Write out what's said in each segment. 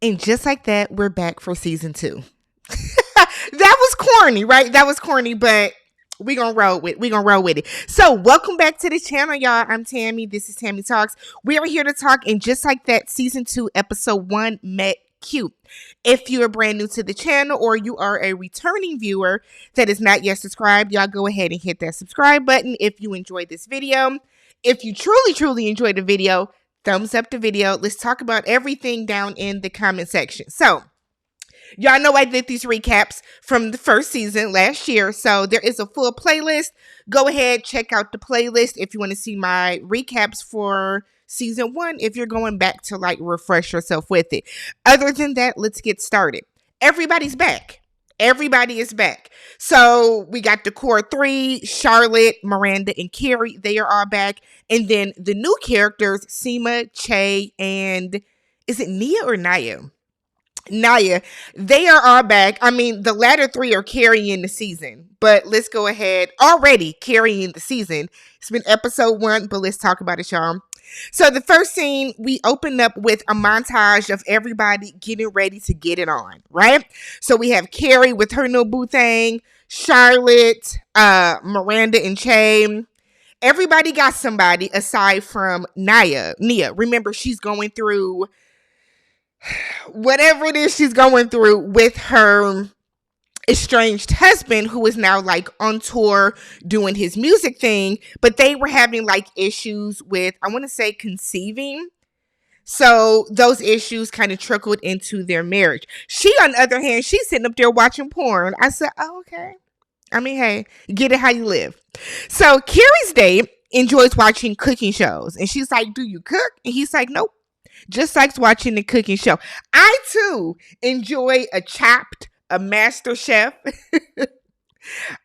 And just like that, we're back for season 2. That was corny, right? That was corny, but we gonna roll with it. So welcome back to the channel, y'all. I'm Tammy. This is Tammy Talks. We are here to talk, and just like that, season 2, episode 1 met cute. If you are brand new to the channel or you are a returning viewer that is not yet subscribed, y'all go ahead and hit that subscribe button if you enjoyed this video. If you truly enjoyed the video, thumbs up the video. Let's talk about everything down in the comment section. So, y'all know I did these recaps from the first season last year, so there is a full playlist. Go ahead, check out the playlist if you want to see my recaps for season 1, if you're going back to like refresh yourself with it. Other than that, let's get started. Everybody's back. Everybody is back. So we got the core 3, Charlotte, Miranda, and Carrie. They are all back. And then the new characters, Seema, Che, and is it Nia or Naya? Naya. They are all back. I mean, the latter 3 are carrying the season. But let's go ahead. Already carrying the season. It's been episode 1, but let's talk about it, y'all. So the first scene, we open up with a montage of everybody getting ready to get it on, right? So we have Carrie with her new boo thing, Charlotte, Miranda, and Che. Everybody got somebody aside from Nia. Remember, she's going through whatever it is she's going through with her estranged husband, who is now like on tour doing his music thing, but they were having like issues with, I want to say, conceiving. So those issues kind of trickled into their marriage. She, on the other hand, she's sitting up there watching porn. I said, oh, okay. I mean, hey, get it how you live. So Carrie's date enjoys watching cooking shows, and she's like, do you cook? And he's like, nope. Just likes watching the cooking show. I too enjoy a Chopped, a Master Chef,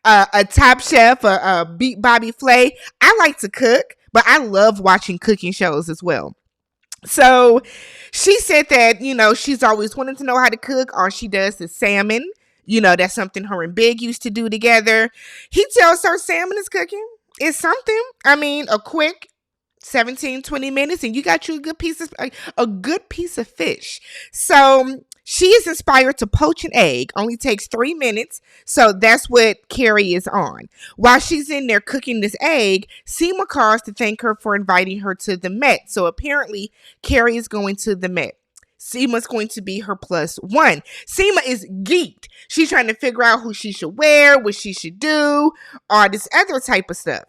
a Top Chef, a Beat Bobby Flay. I like to cook, but I love watching cooking shows as well. So she said that, she's always wanted to know how to cook. All she does is salmon. That's something her and Big used to do together. He tells her salmon is cooking. It's something. I mean, a quick 17-20 minutes and you got you a good piece of fish. So she is inspired to poach an egg. Only takes 3 minutes. So that's what Carrie is on. While she's in there cooking this egg, Seema calls to thank her for inviting her to the Met. So apparently Carrie is going to the Met. Seema's going to be her +1. Seema is geeked. She's trying to figure out who she should wear, what she should do, all this other type of stuff.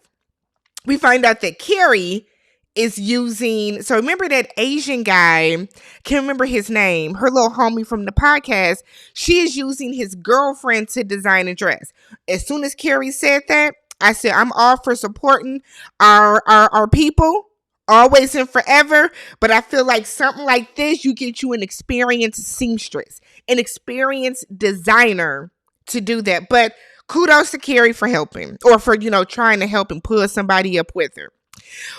We find out that Carrie is using, so remember that Asian guy, can't remember his name, her little homie from the podcast, she is using his girlfriend to design a dress. As soon as Carrie said that, I said, I'm all for supporting our people, always and forever, but I feel like something like this, you get you an experienced seamstress, an experienced designer to do that. But kudos to Carrie for helping, or for, trying to help and pull somebody up with her.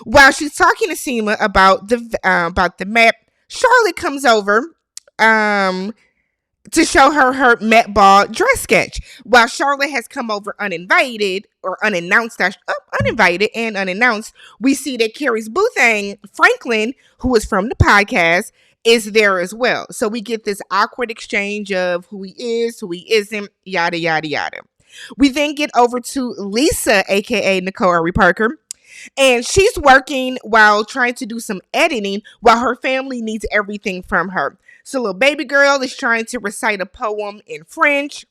While she's talking to Seema about the map, Charlotte comes over to show her Met Ball dress sketch. While Charlotte has come over uninvited or unannounced, uninvited and unannounced, we see that Carrie's boo thing, Franklin, who is from the podcast, is there as well. So we get this awkward exchange of who he is, who he isn't, yada, yada, yada. We then get over to Lisa, aka Nicole Ari Parker. And she's working while trying to do some editing while her family needs everything from her. So little baby girl is trying to recite a poem in French.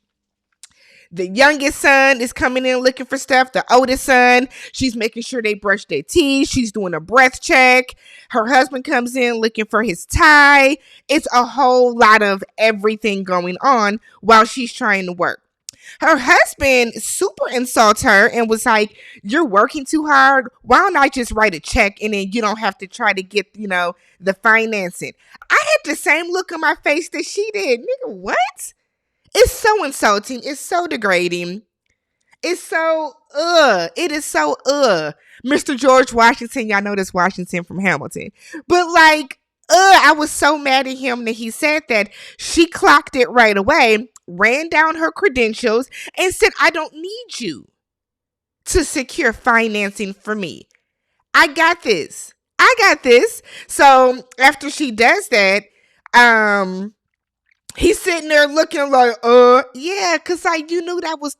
The youngest son is coming in looking for stuff. The oldest son, she's making sure they brush their teeth. She's doing a breath check. Her husband comes in looking for his tie. It's a whole lot of everything going on while she's trying to work. Her husband super insults her and was like, you're working too hard. Why don't I just write a check and then you don't have to try to get, the financing. I had the same look on my face that she did. Nigga, what? It's so insulting. It's so degrading. It's so, It is so, Mr. George Washington, y'all know this Washington from Hamilton. But I was so mad at him that he said that. She clocked it right away, ran down her credentials, and said, I don't need you to secure financing for me. I got this. So after she does that, He's sitting there looking like, yeah, cause like you knew that was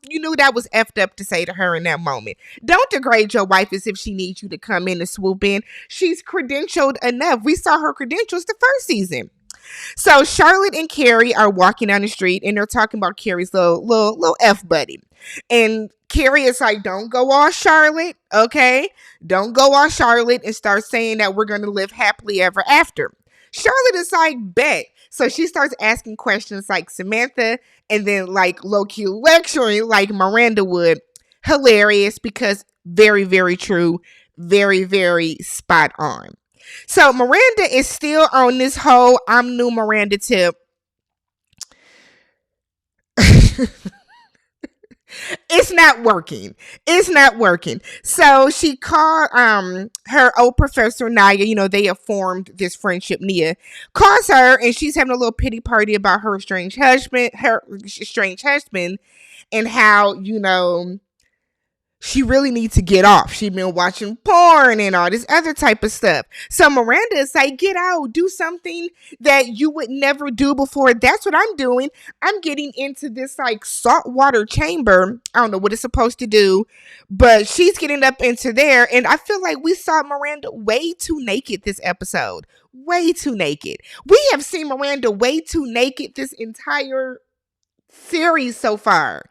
effed up to say to her in that moment. Don't degrade your wife as if she needs you to come in and swoop in. She's credentialed enough. We saw her credentials the first season. So Charlotte and Carrie are walking down the street and they're talking about Carrie's little F buddy. And Carrie is like, don't go all Charlotte, okay? Don't go all Charlotte and start saying that we're gonna live happily ever after. Charlotte is like, bet. So she starts asking questions like Samantha and then like low key lecturing like Miranda would. Hilarious because very, very true, very, very spot on. So Miranda is still on this whole I'm new Miranda tip. It's not working. It's not working. So she called her old professor Naya, they have formed this friendship. Nia calls her and she's having a little pity party about her estranged husband and how, she really needs to get off. She's been watching porn and all this other type of stuff. So Miranda is like, get out, do something that you would never do before. That's what I'm doing. I'm getting into this like saltwater chamber. I don't know what it's supposed to do, but she's getting up into there. And I feel like we saw Miranda way too naked this episode. Way too naked. We have seen Miranda way too naked this entire series so far.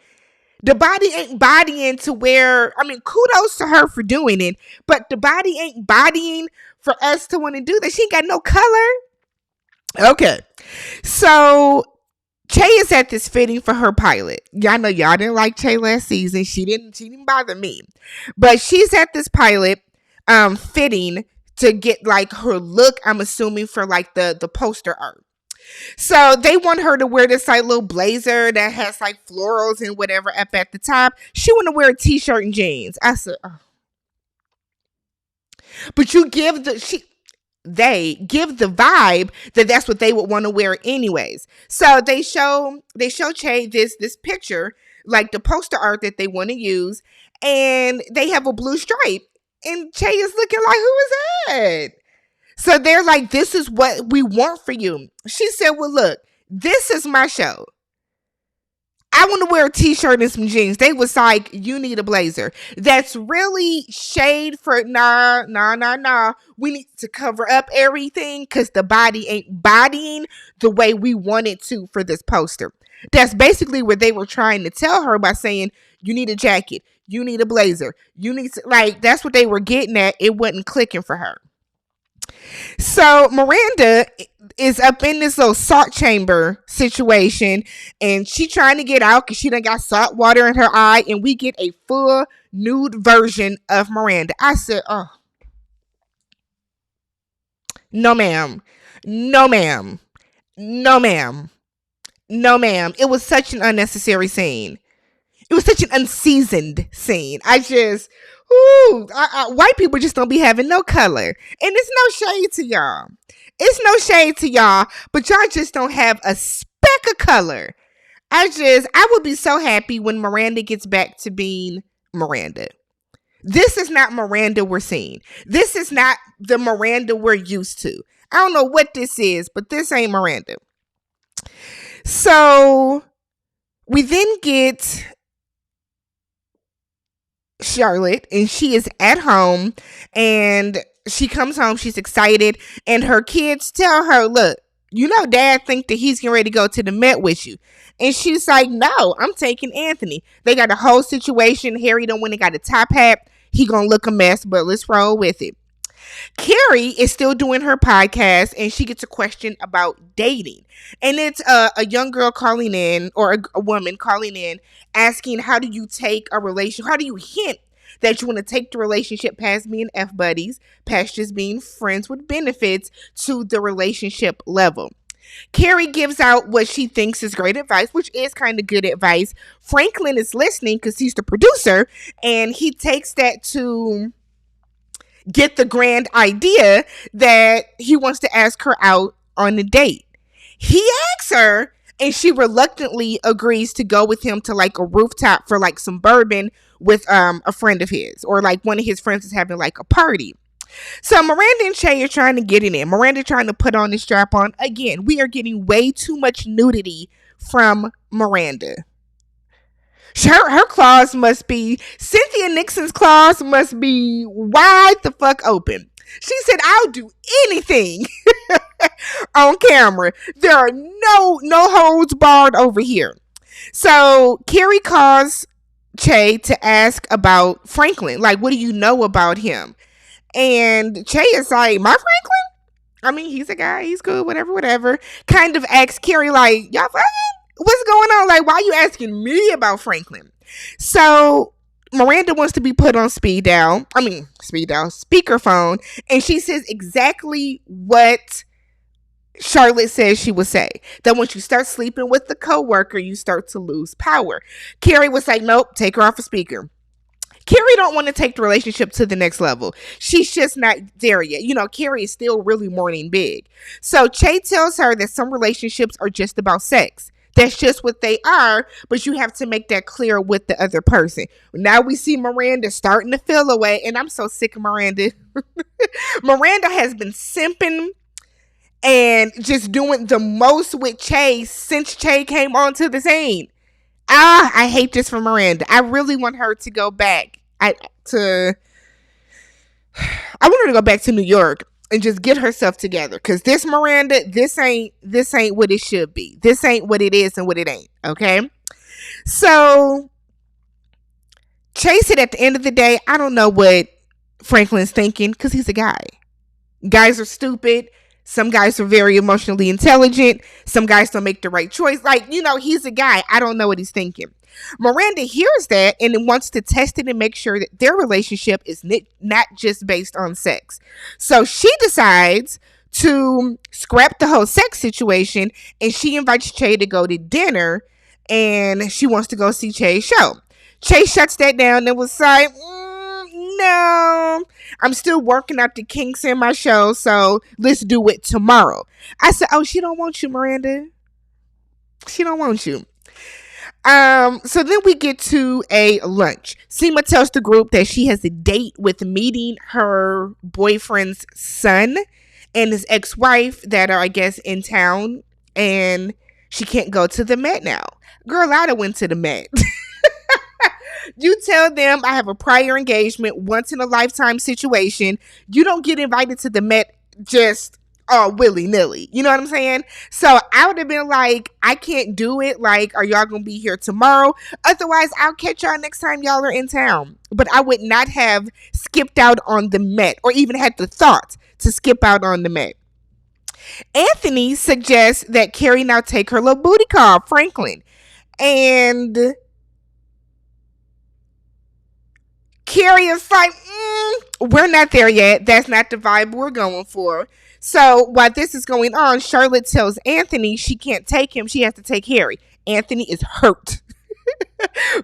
The body ain't bodying to where, kudos to her for doing it, but the body ain't bodying for us to want to do that. She ain't got no color. Okay. So Che is at this fitting for her pilot. Y'all know y'all didn't like Che last season. She didn't bother me. But she's at this pilot fitting to get like her look, I'm assuming, for like the poster art. So they want her to wear this like little blazer that has like florals and whatever up at the top. She want to wear a t-shirt and jeans. I said, oh. But they give the vibe that that's what they would want to wear anyways. So they show Che this picture, like the poster art that they want to use, and they have a blue stripe. And Che is looking like, who is that? So they're like, this is what we want for you. She said, well, look, this is my show. I want to wear a t-shirt and some jeans. They was like, you need a blazer. That's really shade for nah. We need to cover up everything because the body ain't bodying the way we want it to for this poster. That's basically what they were trying to tell her by saying, you need a jacket. You need a blazer. You need to, like, that's what they were getting at. It wasn't clicking for her. So Miranda is up in this little salt chamber situation and she trying to get out because she done got salt water in her eye, and we get a full nude version of Miranda. I said, oh, no ma'am, no ma'am, no ma'am, no ma'am. It was such an unnecessary scene. It was such an unseasoned scene. White people just don't be having no color. And it's no shade to y'all. It's no shade to y'all, but y'all just don't have a speck of color. I would be so happy when Miranda gets back to being Miranda. This is not Miranda we're seeing. This is not the Miranda we're used to. I don't know what this is, but this ain't Miranda. So we then get Charlotte, and she is at home, and she comes home, she's excited, and her kids tell her, look, dad think that he's getting ready to go to the Met with you. And she's like, no, I'm taking Anthony. They got a whole situation. Harry don't win and got a top hat. He gonna look a mess, but let's roll with it. Carrie is still doing her podcast, and she gets a question about dating. And it's a young girl calling in, or a woman calling in, asking, how do you hint that you want to take the relationship past being F buddies, past just being friends with benefits, to the relationship level? Carrie gives out what she thinks is great advice, which is kind of good advice. Franklin is listening because he's the producer, and he takes that to get the grand idea that he wants to ask her out on a date. He asks her, and she reluctantly agrees to go with him to like a rooftop for like some bourbon with a friend of his, or like one of his friends is having like a party. So Miranda and Che are trying to get it in. Miranda trying to put on the strap on. Again, we are getting way too much nudity from Miranda. Her claws must be, Cynthia Nixon's claws must be wide the fuck open. She said, I'll do anything on camera. There are no holds barred over here. So Carrie calls Che to ask about Franklin. Like, what do you know about him? And Che is like, my Franklin? I mean, he's a guy. He's good. Whatever. Kind of asks Carrie, like, y'all fucking? What's going on? Like, why are you asking me about Franklin? So Miranda wants to be put on speakerphone. And she says exactly what Charlotte says she would say. That once you start sleeping with the coworker, you start to lose power. Carrie was like, nope, take her off a speaker. Carrie don't want to take the relationship to the next level. She's just not there yet. You know, Carrie is still really morning big. So Che tells her that some relationships are just about sex. That's just what they are, but you have to make that clear with the other person. Now we see Miranda starting to feel away, and I'm so sick of Miranda. Miranda has been simping and just doing the most with Che since Che came onto the scene. I hate this for Miranda. I really want her to go back I want her to go back to New York and just get herself together. Because this Miranda, this ain't what it should be. This ain't what it is and what it ain't. Okay? So Chase it at the end of the day, I don't know what Franklin's thinking because he's a guy. Guys are stupid. Some guys are very emotionally intelligent. Some guys don't make the right choice. Like, you know, he's a guy. I don't know what he's thinking. Miranda hears that and wants to test it and make sure that their relationship is not just based on sex. So she decides to scrap the whole sex situation and she invites Che to go to dinner and she wants to go see Che's show. Che shuts that down and was like, no, I'm still working out the kinks in my show, so let's do it tomorrow. I said, oh, she don't want you, Miranda. She don't want you. So then we get to a lunch. Seema tells the group that she has a date with meeting her boyfriend's son and his ex-wife that are, I guess, in town, and she can't go to the Met now. Girl, I'd have went to the Met. You tell them I have a prior engagement, once in a lifetime situation. You don't get invited to the Met just willy-nilly. You know what I'm saying? So I would have been like, I can't do it. Like, are y'all going to be here tomorrow? Otherwise, I'll catch y'all next time y'all are in town. But I would not have skipped out on the Met or even had the thought to skip out on the Met. Anthony suggests that Carrie now take her little booty call, Franklin. And Carrie is like, we're not there yet. That's not the vibe we're going for. So while this is going on, Charlotte tells Anthony she can't take him. She has to take Harry. Anthony is hurt.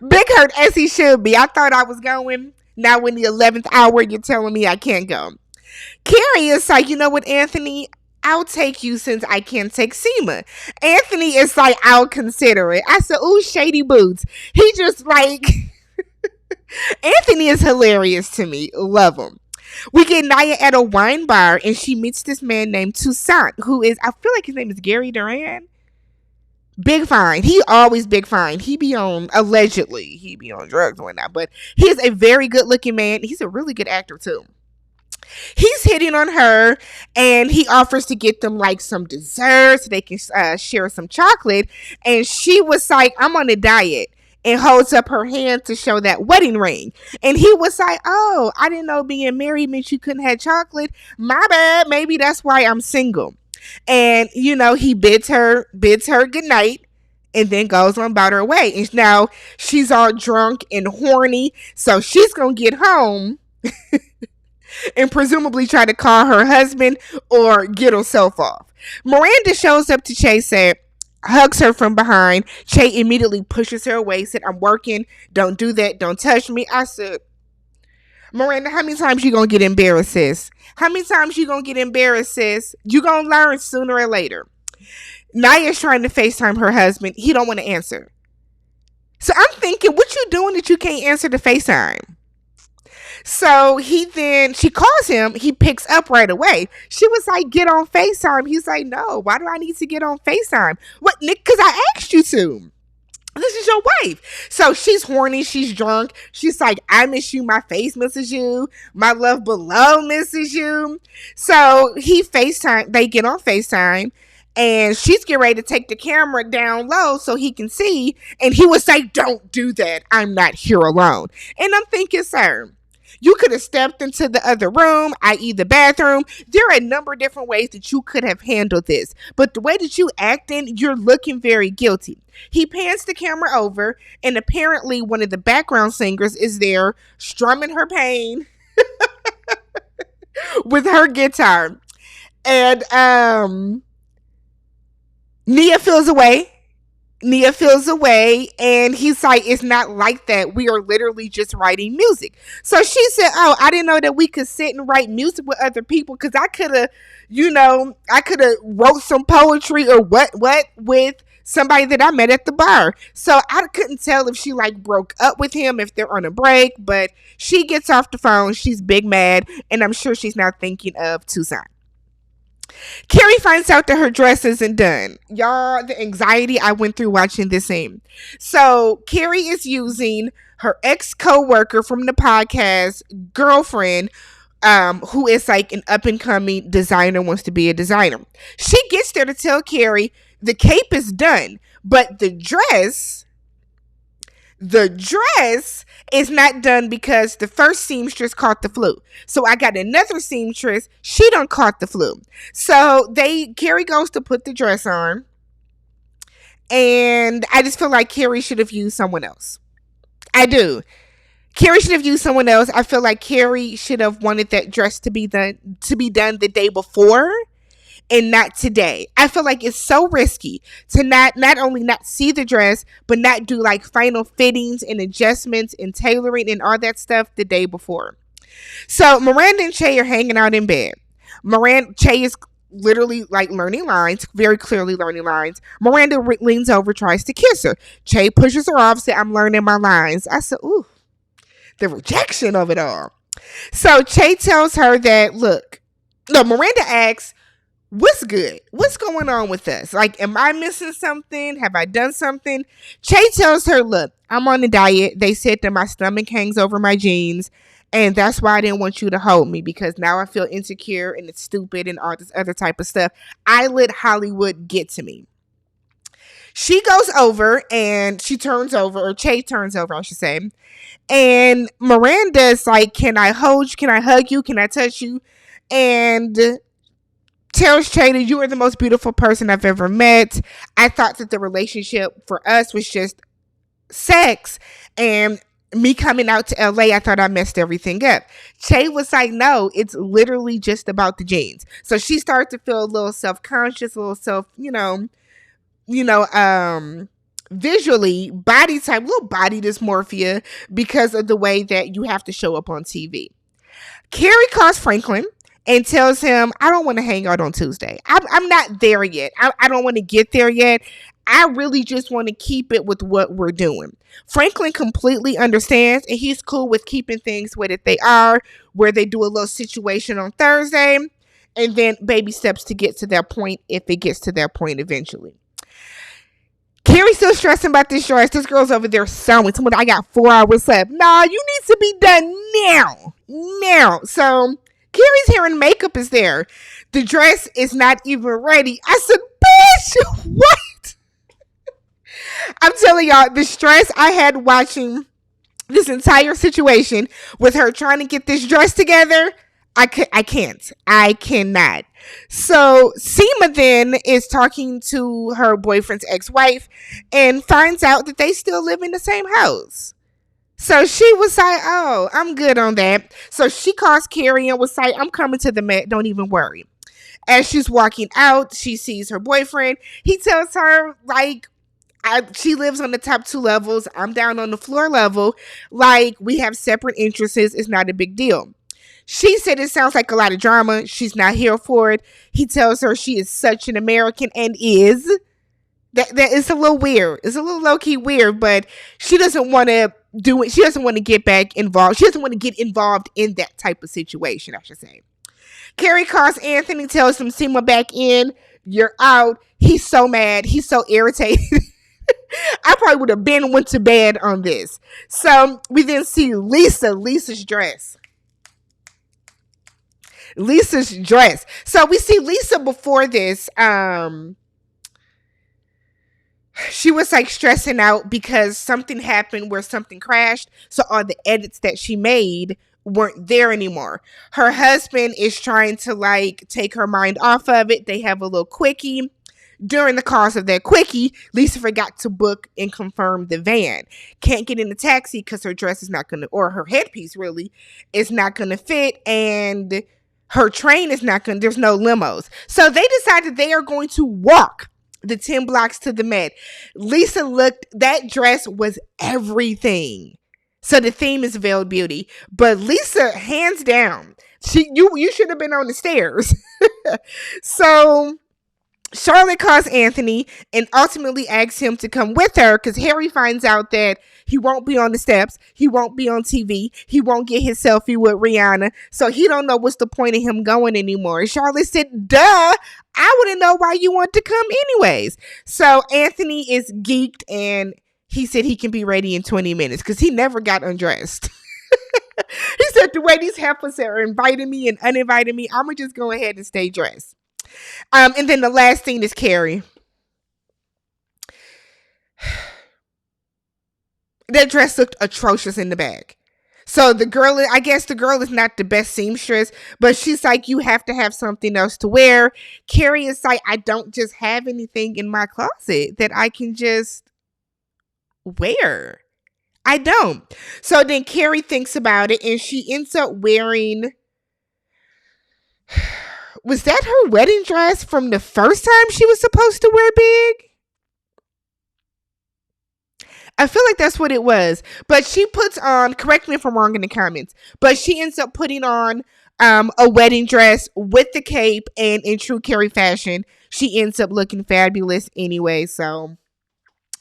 Big hurt, as he should be. I thought I was going. Now in the 11th hour, you're telling me I can't go. Carrie is like, you know what, Anthony? I'll take you since I can't take Seema. Anthony is like, I'll consider it. I said, ooh, shady boots. He just like... Anthony is hilarious to me. Love him. We get Naya at a wine bar and she meets this man named Toussaint, who is, I feel like his name is Gary Duran. Big fine. He always big fine. Allegedly, he be on drugs or whatnot, but he is a very good looking man. He's a really good actor too. He's hitting on her and he offers to get them like some desserts so they can share some chocolate. And she was like, I'm on a diet. And holds up her hand to show that wedding ring. And he was like, oh, I didn't know being married meant you couldn't have chocolate. My bad. Maybe that's why I'm single. And, you know, he bids her good night and then goes on about her way. And now she's all drunk and horny. So she's going to get home and presumably try to call her husband or get herself off. Miranda shows up to Chase and hugs her from behind. Che immediately pushes her away, said, I'm working. Don't do that. Don't touch me. I said, Miranda, how many times you gonna get embarrassed, sis? How many times you gonna get embarrassed, sis? You gonna learn sooner or later. Naya's trying to FaceTime her husband. He don't want to answer. So I'm thinking, what you doing that you can't answer the FaceTime? So she calls him. He picks up right away. She was like, get on FaceTime. He's like, no, why do I need to get on FaceTime? What, Nick? Because I asked you to. This is your wife. So she's horny. She's drunk. She's like, I miss you. My face misses you. My love below misses you. So they get on FaceTime. And she's getting ready to take the camera down low so he can see. And he would say, don't do that. I'm not here alone. And I'm thinking, sir, you could have stepped into the other room, i.e. the bathroom. There are a number of different ways that you could have handled this. But the way that you acting, you're looking very guilty. He pans the camera over, and apparently one of the background singers is there strumming her pain with her guitar. And Nia feels away. And he's like, it's not like that. We are literally just writing music. So she said, oh, I didn't know that we could sit and write music with other people, because I could have wrote some poetry or what with somebody that I met at the bar. So I couldn't tell if she like broke up with him, if they're on a break, but she gets off the phone. She's big mad, and I'm sure she's now thinking of Tucson. Carrie finds out that her dress isn't done. Y'all, the anxiety I went through watching this scene. So Carrie is using her ex-co-worker from the podcast girlfriend, who is like an up-and-coming designer, wants to be a designer. She gets there to tell Carrie the cape is done, but the dress is not done because the first seamstress caught the flu. So I got another seamstress. She done caught the flu. So Carrie goes to put the dress on, and I just feel like Carrie should have used someone else. I do. Carrie should have used someone else. I feel like Carrie should have wanted that dress to be done the day before and not today. I feel like it's so risky to not only not see the dress, but not do like final fittings and adjustments and tailoring and all that stuff the day before. So Miranda and Che are hanging out in bed. Che is literally like learning lines, very clearly learning lines. Miranda leans over, tries to kiss her. Che pushes her off, said, I'm learning my lines. I said, ooh, the rejection of it all. So Che tells her that, Miranda asks, what's good? What's going on with us? Like, am I missing something? Have I done something? Che tells her, look, I'm on a diet. They said that my stomach hangs over my jeans, and that's why I didn't want you to hold me, because now I feel insecure and it's stupid and all this other type of stuff. I let Hollywood get to me. She goes over and Che turns over, I should say. And Miranda's like, can I hold you? Can I hug you? Can I touch you? And tells Che that you are the most beautiful person I've ever met. I thought that the relationship for us was just sex, and me coming out to LA, I thought I messed everything up. Che was like, no, it's literally just about the jeans. So she started to feel a little self-conscious, a little visually body type, little body dysmorphia because of the way that you have to show up on TV. Carrie calls Franklin and tells him, I don't want to hang out on Tuesday. I'm not there yet. I don't want to get there yet. I really just want to keep it with what we're doing. Franklin completely understands, and he's cool with keeping things where they are, where they do a little situation on Thursday, and then baby steps to get to that point if it gets to that point eventually. Carrie's still stressing about this dress. This girl's over there sewing. Someone, I got 4 hours left. Nah, you need to be done now. So Carrie's hair and makeup is there. The dress is not even ready. I said, bitch, what? I'm telling y'all, the stress I had watching this entire situation with her trying to get this dress together, I cannot. So Seema then is talking to her boyfriend's ex-wife and finds out that they still live in the same house. So she was like, oh, I'm good on that. So she calls Carrie and was like, I'm coming to the Met. Don't even worry. As she's walking out, she sees her boyfriend. He tells her, like, she lives on the top 2 levels. I'm down on the floor level. Like, we have separate interests. It's not a big deal. She said it sounds like a lot of drama. She's not here for it. He tells her she is such an American and is. That is a little weird. It's a little low key weird, but she doesn't want to do it. She doesn't want to get back involved. She doesn't want to get involved in that type of situation, I should say. Carrie calls Anthony, tells him, Seymour back in. You're out. He's so mad. He's so irritated. I probably would have been went to bed on this. So we then see Lisa's dress. Lisa's dress. So we see Lisa before this. She was like stressing out because something happened where something crashed. So all the edits that she made weren't there anymore. Her husband is trying to like take her mind off of it. They have a little quickie. During the course of that quickie, Lisa forgot to book and confirm the van. Can't get in the taxi because her dress is not going to, or her headpiece really, is not going to fit. And her train is not going to, there's no limos. So they decided they are going to walk the 10 blocks to the Met. Lisa looked, that dress was everything. So the theme is veiled beauty. But Lisa, hands down, you should have been on the stairs. So Charlotte calls Anthony and ultimately asks him to come with her because Harry finds out that he won't be on the steps. He won't be on TV. He won't get his selfie with Rihanna. So he don't know what's the point of him going anymore. Charlotte said, duh, I wouldn't know why you want to come anyways. So Anthony is geeked and he said he can be ready in 20 minutes because he never got undressed. He said the way these heifers are inviting me and uninviting me, I'm going to just go ahead and stay dressed. And then the last thing is Carrie. That dress looked atrocious in the back. So the girl, I guess the girl is not the best seamstress, but she's like, you have to have something else to wear. Carrie is like, I don't just have anything in my closet that I can just wear. I don't. So then Carrie thinks about it and she ends up wearing, was that her wedding dress from the first time she was supposed to wear big? I feel like that's what it was. But she puts on, correct me if I'm wrong in the comments, but she ends up putting on a wedding dress with the cape, and in true Carrie fashion, she ends up looking fabulous anyway. So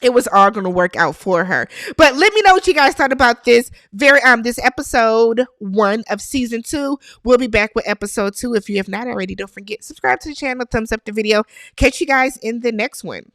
it was all going to work out for her. But let me know what you guys thought about this this episode 1 of season 2. We'll be back with episode 2. If you have not already, don't forget, subscribe to the channel, thumbs up the video. Catch you guys in the next one.